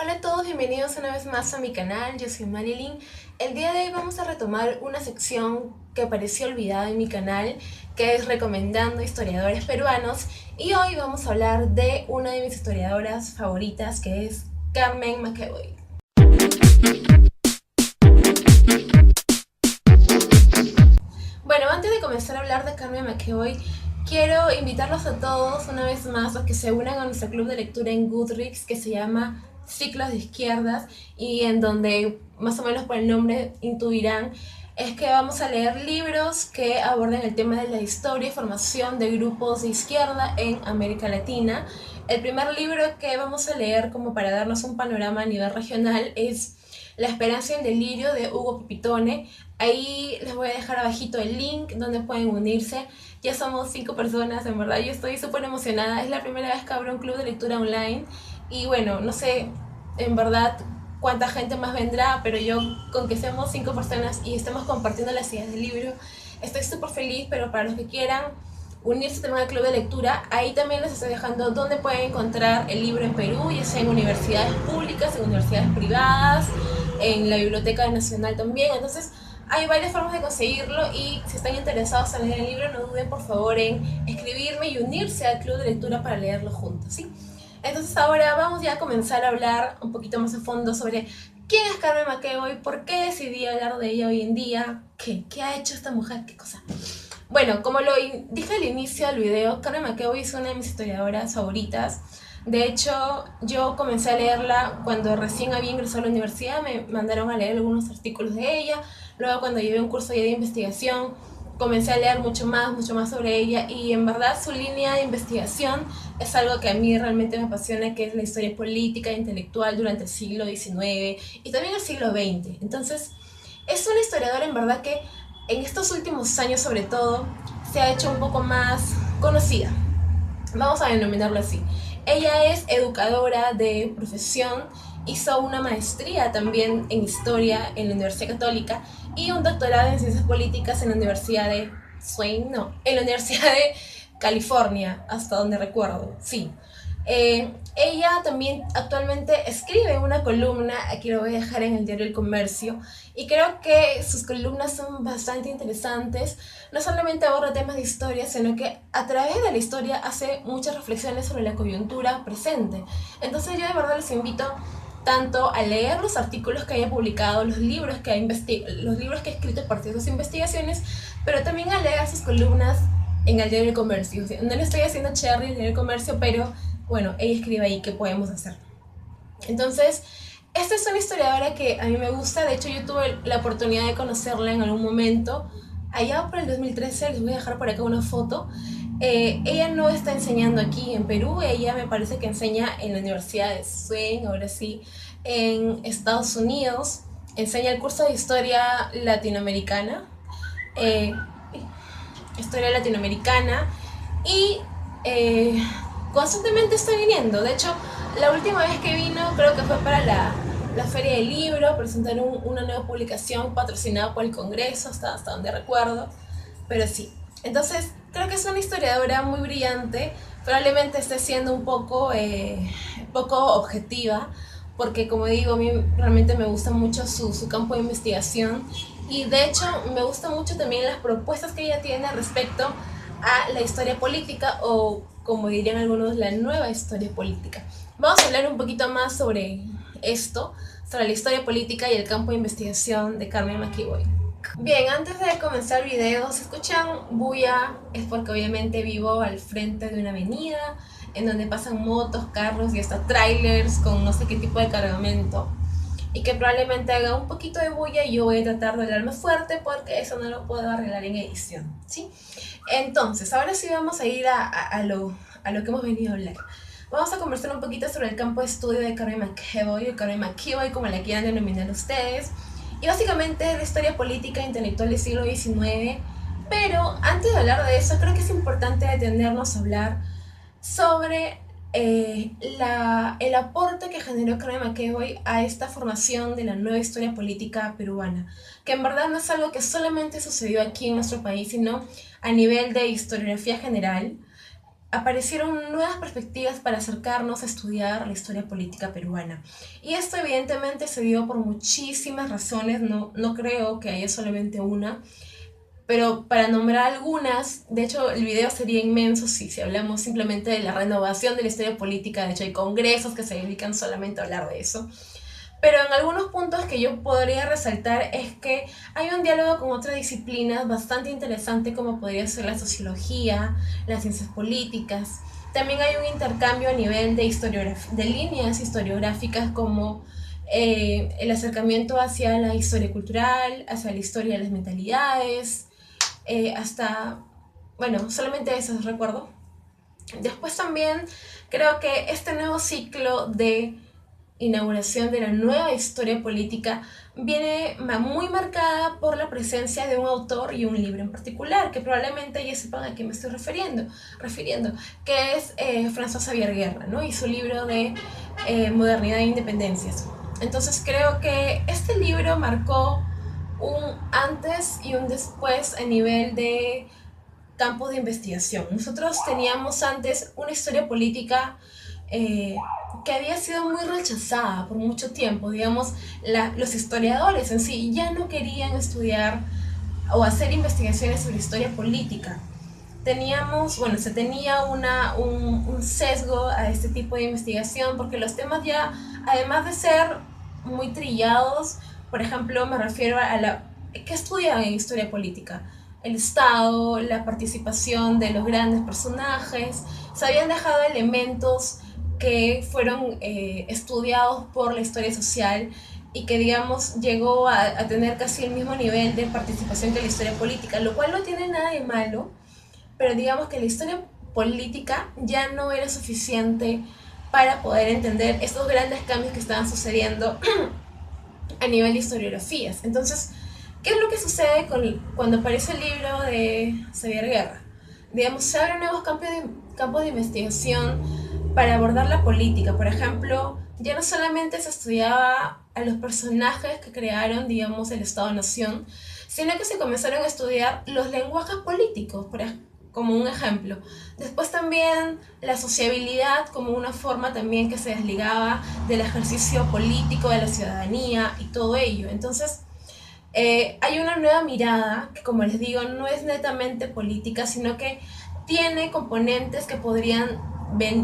Hola a todos, bienvenidos una vez más a mi canal, yo soy Marilyn. El día de hoy vamos a retomar una sección que pareció olvidada en mi canal, que es recomendando historiadores peruanos, y hoy vamos a hablar de una de mis historiadoras favoritas, que es Carmen McEvoy. Bueno, antes de comenzar a hablar de Carmen McEvoy, quiero invitarlos a todos una vez más a que se unan a nuestro club de lectura en Goodreads que se llama Ciclos de Izquierdas, y en donde más o menos por el nombre intuirán es que vamos a leer libros que aborden el tema de la historia y formación de grupos de izquierda en América Latina. El primer libro que vamos a leer, como para darnos un panorama a nivel regional, es La Esperanza y el Delirio de Hugo Pipitone. Ahí les voy a dejar abajito el link donde pueden unirse. Ya somos 5 personas, en verdad yo estoy súper emocionada. Es la primera vez que abro un club de lectura online. Y bueno, no sé en verdad cuánta gente más vendrá, pero yo con que seamos 5 personas y estemos compartiendo las ideas del libro, estoy súper feliz. Pero para los que quieran unirse también al club de lectura, ahí también les estoy dejando dónde pueden encontrar el libro en Perú, ya sea en universidades públicas, en universidades privadas, en la Biblioteca Nacional también. Entonces hay varias formas de conseguirlo, y si están interesados en leer el libro, no duden por favor en escribirme y unirse al club de lectura para leerlo juntos, ¿sí? Entonces ahora vamos ya a comenzar a hablar un poquito más a fondo sobre quién es Carmen McEvoy, por qué decidí hablar de ella hoy en día, qué ha hecho esta mujer, qué cosa. Bueno, como lo dije al inicio del video, Carmen McEvoy es una de mis historiadoras favoritas. De hecho, yo comencé a leerla cuando recién había ingresado a la universidad. Me mandaron a leer algunos artículos de ella. Luego, cuando llevé un curso ya de investigación, comencé a leer mucho más sobre ella, y en verdad su línea de investigación es algo que a mí realmente me apasiona, que es la historia política e intelectual durante el siglo XIX y también el siglo XX. Entonces, es una historiadora en verdad que en estos últimos años sobre todo se ha hecho un poco más conocida, vamos a denominarlo así. Ella es educadora de profesión, hizo una maestría también en historia en la Universidad Católica y un doctorado en ciencias políticas en la Universidad de Swain, no, en la Universidad de California, hasta donde recuerdo, sí. Ella también actualmente escribe una columna, aquí lo voy a dejar en el diario El Comercio, y creo que sus columnas son bastante interesantes. No solamente aborda temas de historia, sino que a través de la historia hace muchas reflexiones sobre la coyuntura presente. Entonces yo de verdad les invito tanto a leer los artículos que haya publicado, los libros que ha escrito a partir de sus investigaciones, pero también a leer sus columnas en el diario El Comercio. O sea, no le estoy haciendo cherry en el diario El Comercio, pero bueno, ella escribe ahí qué podemos hacer. Entonces, esta es una historiadora que a mí me gusta. De hecho, yo tuve la oportunidad de conocerla en algún momento. Allá por el 2013, les voy a dejar por acá una foto. Ella no está enseñando aquí en Perú, ella me parece que enseña en la Universidad de Swain, ahora sí, en Estados Unidos. Enseña el curso de Historia Latinoamericana. eh, Historia Latinoamericana, y eh, constantemente está viniendo. De hecho, la última vez que vino creo que fue para la Feria del Libro, presentaron una nueva publicación patrocinada por el Congreso, hasta donde recuerdo, pero sí. Entonces, creo que es una historiadora muy brillante. Probablemente esté siendo poco objetiva, porque como digo, a mí realmente me gusta mucho su campo de investigación, y de hecho me gusta mucho también las propuestas que ella tiene respecto a la historia política, o como dirían algunos, la nueva historia política. Vamos a hablar un poquito más sobre esto, sobre la historia política y el campo de investigación de Carmen McEvoy. Bien, antes de comenzar el video, si escuchan bulla es porque obviamente vivo al frente de una avenida en donde pasan motos, carros y hasta trailers con no sé qué tipo de cargamento, y que probablemente haga un poquito de bulla, y yo voy a tratar de hablar más fuerte porque eso no lo puedo arreglar en edición, ¿sí? Entonces, ahora sí vamos a ir a lo que hemos venido a hablar. Vamos a conversar un poquito sobre el campo de estudio de Carmen McEvoy, o Carmen McEvoy, como la quieran denominar ustedes. Y básicamente es la historia política e intelectual del siglo XIX. Pero antes de hablar de eso, creo que es importante detenernos a hablar sobre el aporte que generó Carmen McEvoy a esta formación de la nueva historia política peruana, que en verdad no es algo que solamente sucedió aquí en nuestro país, sino a nivel de historiografía general. aparecieron nuevas perspectivas para acercarnos a estudiar la historia política peruana. Y esto evidentemente se dio por muchísimas razones, no creo que haya solamente una, pero para nombrar algunas, de hecho el video sería inmenso si hablamos simplemente de la renovación de la historia política. De hecho hay congresos que se dedican solamente a hablar de eso. Pero en algunos puntos que yo podría resaltar es que hay un diálogo con otras disciplinas bastante interesante, como podría ser la sociología, las ciencias políticas. También hay un intercambio a nivel de líneas historiográficas, como el acercamiento hacia la historia cultural, hacia la historia de las mentalidades, hasta, bueno, solamente eso recuerdo. Después también creo que este nuevo ciclo de inauguración de la nueva historia política viene muy marcada por la presencia de un autor y un libro en particular, que probablemente ya sepan a qué me estoy refiriendo, que es François Xavier Guerra, ¿no? Y su libro de Modernidad e Independencias. Entonces creo que este libro marcó un antes y un después a nivel de campos de investigación. Nosotros teníamos antes una historia política eh, que había sido muy rechazada por mucho tiempo. Digamos, los historiadores en sí ya no querían estudiar o hacer investigaciones sobre historia política. Se tenía un sesgo a este tipo de investigación, porque los temas ya, además de ser muy trillados, por ejemplo, me refiero a ¿qué estudian en historia política? El Estado, la participación de los grandes personajes. Se habían dejado elementos que fueron estudiados por la historia social y que, digamos, llegó a tener casi el mismo nivel de participación que la historia política, lo cual no tiene nada de malo, pero digamos que la historia política ya no era suficiente para poder entender estos grandes cambios que estaban sucediendo a nivel de historiografías. Entonces, ¿qué es lo que sucede cuando aparece el libro de Xavier Guerra? Digamos, se abren nuevos campos de investigación para abordar la política. Por ejemplo, ya no solamente se estudiaba a los personajes que crearon, digamos, el Estado-Nación, sino que se comenzaron a estudiar los lenguajes políticos, como un ejemplo. Después también la sociabilidad como una forma también que se desligaba del ejercicio político de la ciudadanía y todo ello. Entonces, hay una nueva mirada que, como les digo, no es netamente política, sino que tiene componentes que podrían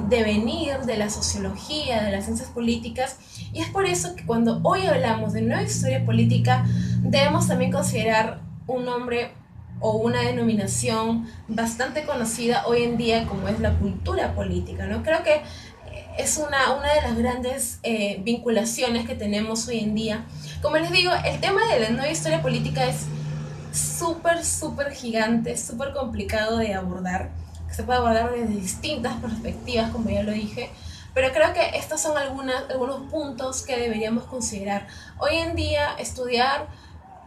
devenir de la sociología, de las ciencias políticas, y es por eso que cuando hoy hablamos de nueva historia política, debemos también considerar un nombre o una denominación bastante conocida hoy en día, como es la cultura política, ¿no? Creo que es una de las grandes vinculaciones que tenemos hoy en día. Como les digo, el tema de la nueva historia política es súper gigante, súper complicado de abordar, que se puede abordar desde distintas perspectivas, como ya lo dije, pero creo que estos son algunos puntos que deberíamos considerar. Hoy en día, estudiar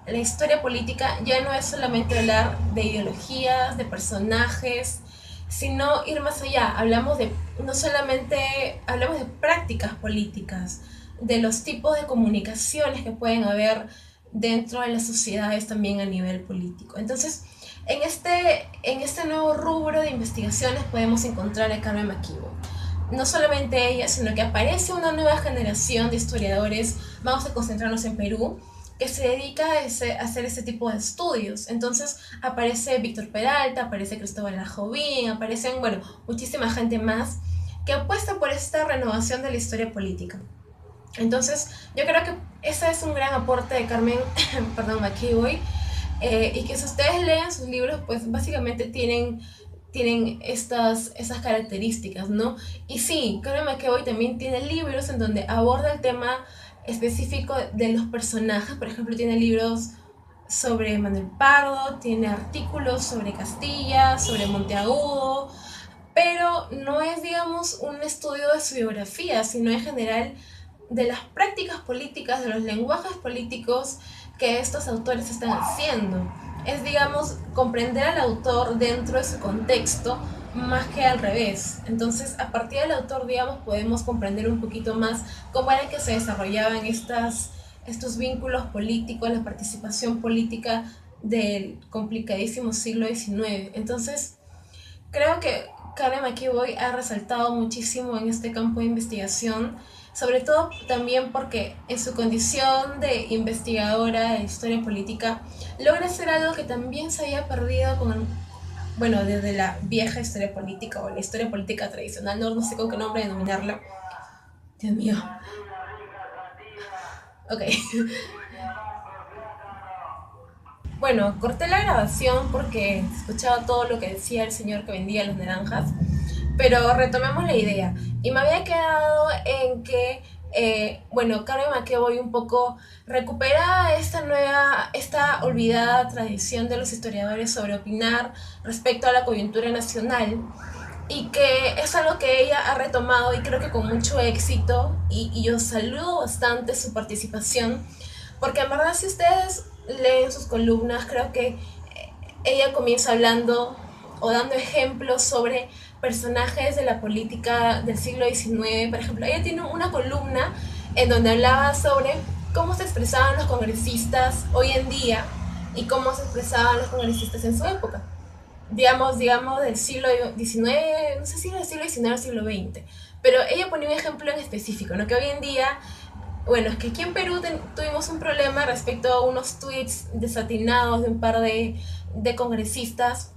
la historia política ya no es solamente hablar de ideologías, de personajes, sino ir más allá. No solamente hablamos de prácticas políticas, de los tipos de comunicaciones que pueden haber dentro de las sociedades también a nivel político. Entonces, en este nuevo rubro de investigaciones podemos encontrar a Carmen McKeown. No solamente ella, sino que aparece una nueva generación de historiadores, vamos a concentrarnos en Perú, que se dedica a hacer ese tipo de estudios. Entonces aparece Víctor Peralta, aparece Cristóbal Lajovín, aparecen, bueno, muchísima gente más que apuesta por esta renovación de la historia política. Entonces yo creo que ese es un gran aporte de Carmen McKeown, y que si ustedes leen sus libros, pues básicamente tienen esas características, ¿no? Y sí, Carmen McKeown también tiene libros en donde aborda el tema específico de los personajes. Por ejemplo, tiene libros sobre Manuel Pardo, tiene artículos sobre Castilla, sobre Monteagudo, pero no es, digamos, un estudio de su biografía, sino en general de las prácticas políticas, de los lenguajes políticos que estos autores están haciendo. Es, digamos, comprender al autor dentro de su contexto más que al revés. Entonces, a partir del autor, digamos, podemos comprender un poquito más cómo era que se desarrollaban estos vínculos políticos, la participación política del complicadísimo siglo XIX. Entonces, creo que Karen McEvoy ha resaltado muchísimo en este campo de investigación, sobre todo también porque en su condición de investigadora de historia política logra hacer algo que también se había perdido bueno, desde la vieja historia política o la historia política tradicional, no sé con qué nombre denominarla. Dios mío. Ok. Bueno, corté la grabación porque escuchaba todo lo que decía el señor que vendía las naranjas, pero retomemos la idea. Y me había quedado en que, bueno, Karen McEvoy un poco recupera esta olvidada tradición de los historiadores sobre opinar respecto a la coyuntura nacional, y que es algo que ella ha retomado y creo que con mucho éxito, y yo saludo bastante su participación, porque en verdad si ustedes leen sus columnas, creo que ella comienza hablando o dando ejemplos sobre personajes de la política del siglo XIX. Por ejemplo, ella tiene una columna en donde hablaba sobre cómo se expresaban los congresistas hoy en día y cómo se expresaban los congresistas en su época. Digamos del siglo XIX, no sé si era del siglo XIX o siglo XX, pero ella ponía un ejemplo en específico, ¿no? Que hoy en día, bueno, es que aquí en Perú tuvimos un problema respecto a unos tweets desatinados de un par de congresistas.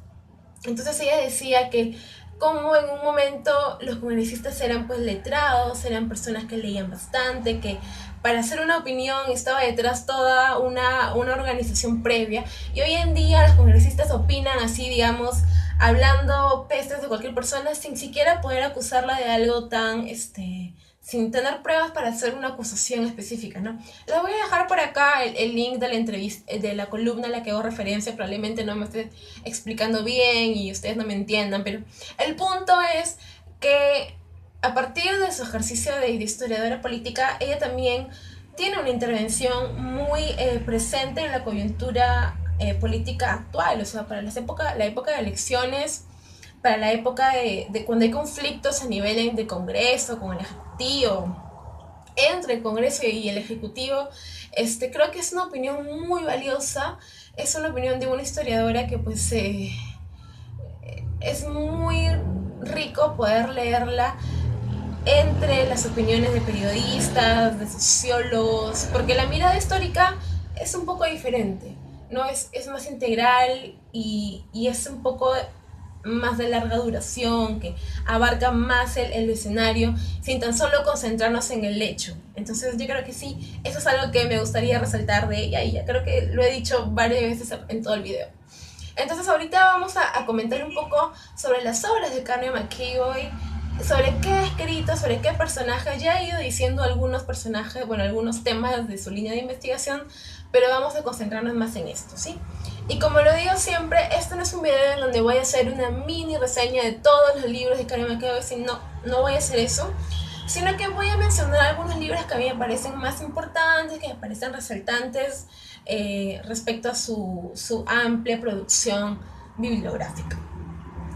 Entonces ella decía que como en un momento los congresistas eran pues letrados, eran personas que leían bastante, que para hacer una opinión estaba detrás toda una organización previa, y hoy en día los congresistas opinan así, digamos, hablando pestes de cualquier persona sin siquiera poder acusarla de algo tan, sin tener pruebas para hacer una acusación específica, ¿no? Les voy a dejar por acá el link de la entrevista, de la columna a la que hago referencia. Probablemente no me esté explicando bien y ustedes no me entiendan, pero el punto es que a partir de su ejercicio de historiadora política, ella también tiene una intervención muy presente en la coyuntura política actual, o sea, para la época de elecciones, para la época de cuando hay conflictos a nivel de Congreso, con el Ejecutivo, entre el Congreso y el Ejecutivo. Creo que es una opinión muy valiosa, es una opinión de una historiadora que pues es muy rico poder leerla entre las opiniones de periodistas, de sociólogos, porque la mirada histórica es un poco diferente, ¿no? Es más integral y es un poco más de larga duración, que abarca más el escenario, sin tan solo concentrarnos en el hecho. Entonces yo creo que sí, eso es algo que me gustaría resaltar de ella, y ya creo que lo he dicho varias veces en todo el video. Entonces ahorita vamos a comentar un poco sobre las obras de Karen McEvoy, sobre qué ha escrito, sobre qué personajes. Ya he ido diciendo algunos personajes, bueno, algunos temas de su línea de investigación, pero vamos a concentrarnos más en esto, ¿sí? Y como lo digo siempre, este no es un video en donde voy a hacer una mini reseña de todos los libros de Karen McEvoy, no voy a hacer eso, sino que voy a mencionar algunos libros que a mí me parecen más importantes, que me parecen resaltantes respecto a su amplia producción bibliográfica.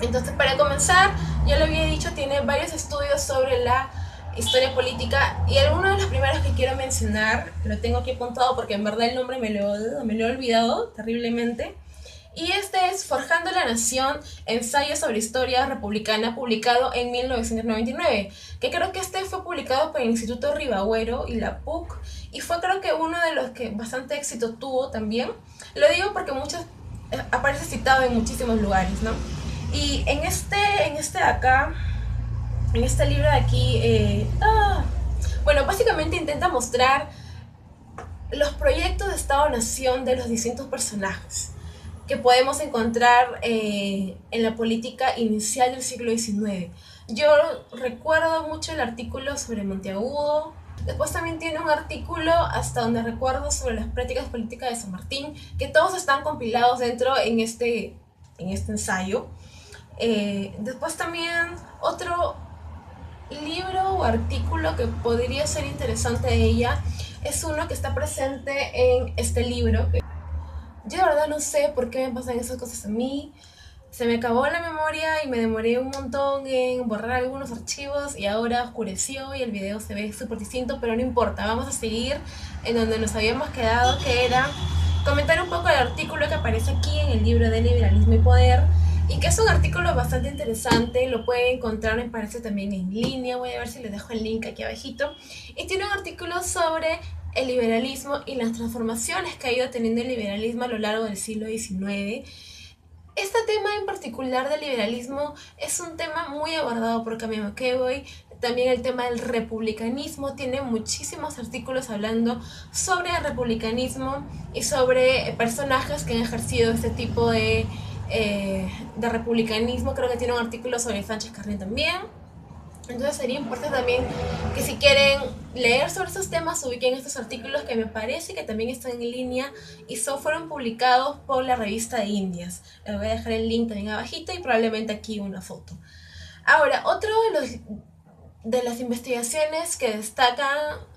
Entonces, para comenzar, ya lo había dicho, tiene varios estudios sobre la historia política, y alguno de los primeros que quiero mencionar, lo tengo aquí apuntado porque en verdad el nombre me lo he olvidado terriblemente, y este es Forjando la Nación, ensayo sobre historia republicana, publicado en 1999, que creo que fue publicado por el Instituto Ribagüero y la PUC, y fue creo que uno de los que bastante éxito tuvo también. Lo digo porque aparece citado en muchísimos lugares, ¿no? Y en este libro de aquí, bueno, básicamente intenta mostrar los proyectos de Estado-Nación de los distintos personajes que podemos encontrar en la política inicial del siglo XIX. Yo recuerdo mucho el artículo sobre Monteagudo. Después también tiene un artículo, hasta donde recuerdo, sobre las prácticas políticas de San Martín, que todos están compilados dentro en este ensayo. Después también otro libro o artículo que podría ser interesante de ella es uno que está presente en este libro. Yo de verdad no sé por qué me pasan esas cosas a mí. Se me acabó la memoria y me demoré un montón en borrar algunos archivos, y ahora oscureció y el video se ve súper distinto, pero no importa, vamos a seguir en donde nos habíamos quedado, que era comentar un poco el artículo que aparece aquí en el libro de Liberalismo y Poder, y que es un artículo bastante interesante. Lo pueden encontrar, me parece, también en línea. Voy a ver si les dejo el link aquí abajito. Y tiene un artículo sobre el liberalismo y las transformaciones que ha ido teniendo el liberalismo a lo largo del siglo XIX. Este tema en particular del liberalismo es un tema muy abordado por Camille McEvoy. También el tema del republicanismo, tiene muchísimos artículos hablando sobre el republicanismo y sobre personajes que han ejercido este tipo de republicanismo. Creo que tiene un artículo sobre Sánchez Carrión también. Entonces sería importante también que si quieren leer sobre estos temas, ubiquen estos artículos que me parece que también están en línea y fueron publicados por la revista de Indias. Les voy a dejar el link también abajito y probablemente aquí una foto. Ahora, otro de las investigaciones que destacan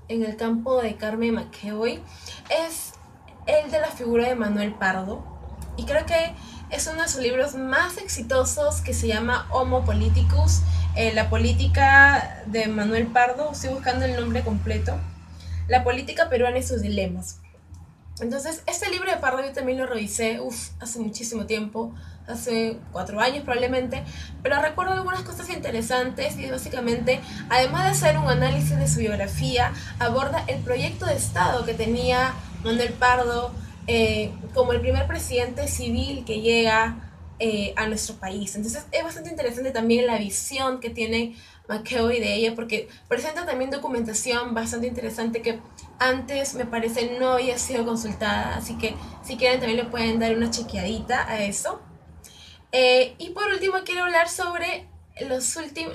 en el campo de Carmen McEvoy es el de la figura de Manuel Pardo. Y creo que es uno de sus libros más exitosos, que se llama Homo Politicus, la política de Manuel Pardo. Estoy buscando el nombre completo. La política peruana y sus dilemas. Entonces, este libro de Pardo yo también lo revisé hace muchísimo tiempo, hace 4 años probablemente, pero recuerdo algunas cosas interesantes y básicamente, además de hacer un análisis de su biografía, aborda el proyecto de Estado que tenía Manuel Pardo como el primer presidente civil que llega a nuestro país. Entonces es bastante interesante también la visión que tiene McEvoy de ella, porque presenta también documentación bastante interesante que antes me parece no había sido consultada, así que si quieren también le pueden dar una chequeadita a eso. Y por último quiero hablar sobre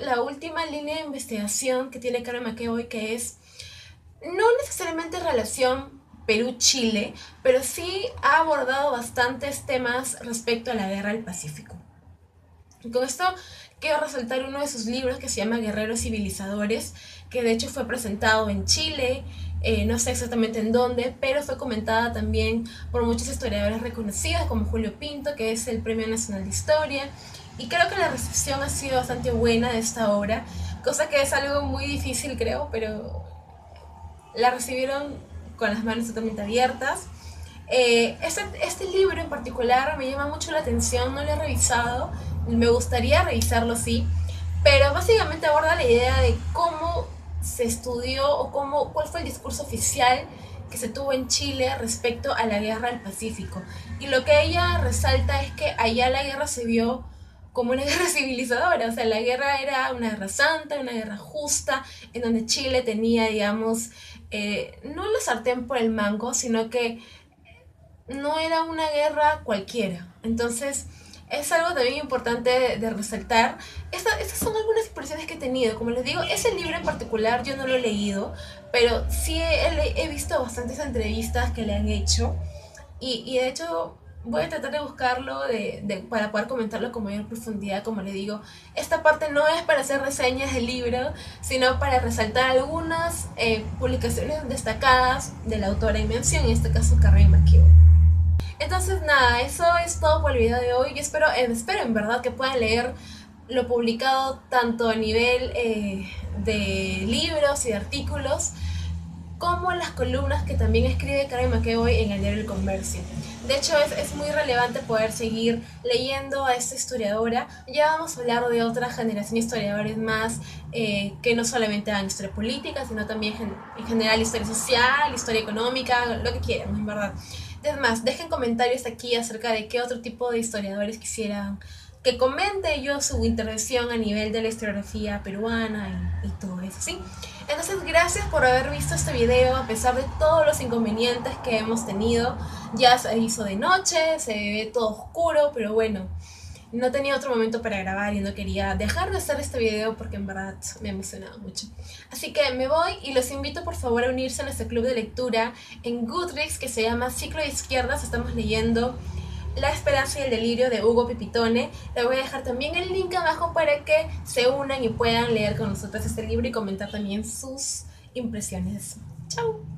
la última línea de investigación que tiene Carmen McEvoy, que es no necesariamente relación Perú-Chile, pero sí ha abordado bastantes temas respecto a la guerra del Pacífico. Y con esto quiero resaltar uno de sus libros que se llama Guerreros Civilizadores, que de hecho fue presentado en Chile, no sé exactamente en dónde, pero fue comentada también por muchos historiadores reconocidos como Julio Pinto, que es el Premio Nacional de Historia, y creo que la recepción ha sido bastante buena de esta obra, cosa que es algo muy difícil creo, pero la recibieron con las manos totalmente abiertas. Este libro en particular me llama mucho la atención, no lo he revisado, me gustaría revisarlo sí, pero básicamente aborda la idea de cómo se estudió o cuál fue el discurso oficial que se tuvo en Chile respecto a la guerra del Pacífico. Y lo que ella resalta es que allá la guerra se vio como una guerra civilizadora, o sea, la guerra era una guerra santa, una guerra justa, en donde Chile tenía, digamos, no la sartén por el mango, sino que no era una guerra cualquiera. Entonces, es algo también importante de resaltar. Estas son algunas impresiones que he tenido. Como les digo, ese libro en particular yo no lo he leído, pero sí he visto bastantes entrevistas que le han hecho. Y de hecho voy a tratar de buscarlo para poder comentarlo con mayor profundidad. Como le digo, esta parte no es para hacer reseñas del libro, sino para resaltar algunas publicaciones destacadas de la autora en mención, en este caso Carmen McEvoy. Entonces nada, eso es todo por el video de hoy. Yo espero en verdad que puedan leer lo publicado tanto a nivel de libros y de artículos, como las columnas que también escribe Carmen McEvoy en el diario El Comercio. De hecho es muy relevante poder seguir leyendo a esta historiadora. Ya vamos a hablar de otra generación de historiadores más, que no solamente hagan historia política, sino también en general historia social, historia económica, lo que quieran, en verdad. Es más, dejen comentarios aquí acerca de qué otro tipo de historiadores quisieran que comente yo su intervención a nivel de la historiografía peruana y todo eso, ¿sí? Entonces, gracias por haber visto este video a pesar de todos los inconvenientes que hemos tenido. Ya se hizo de noche, se ve todo oscuro, pero bueno, no tenía otro momento para grabar y no quería dejar de hacer este video porque en verdad me emocionaba mucho. Así que me voy y los invito por favor a unirse a nuestro club de lectura en Goodreads que se llama Ciclo de Izquierdas. Estamos leyendo La Esperanza y el Delirio de Hugo Pipitone. Les voy a dejar también el link abajo para que se unan y puedan leer con nosotros este libro y comentar también sus impresiones. ¡Chao!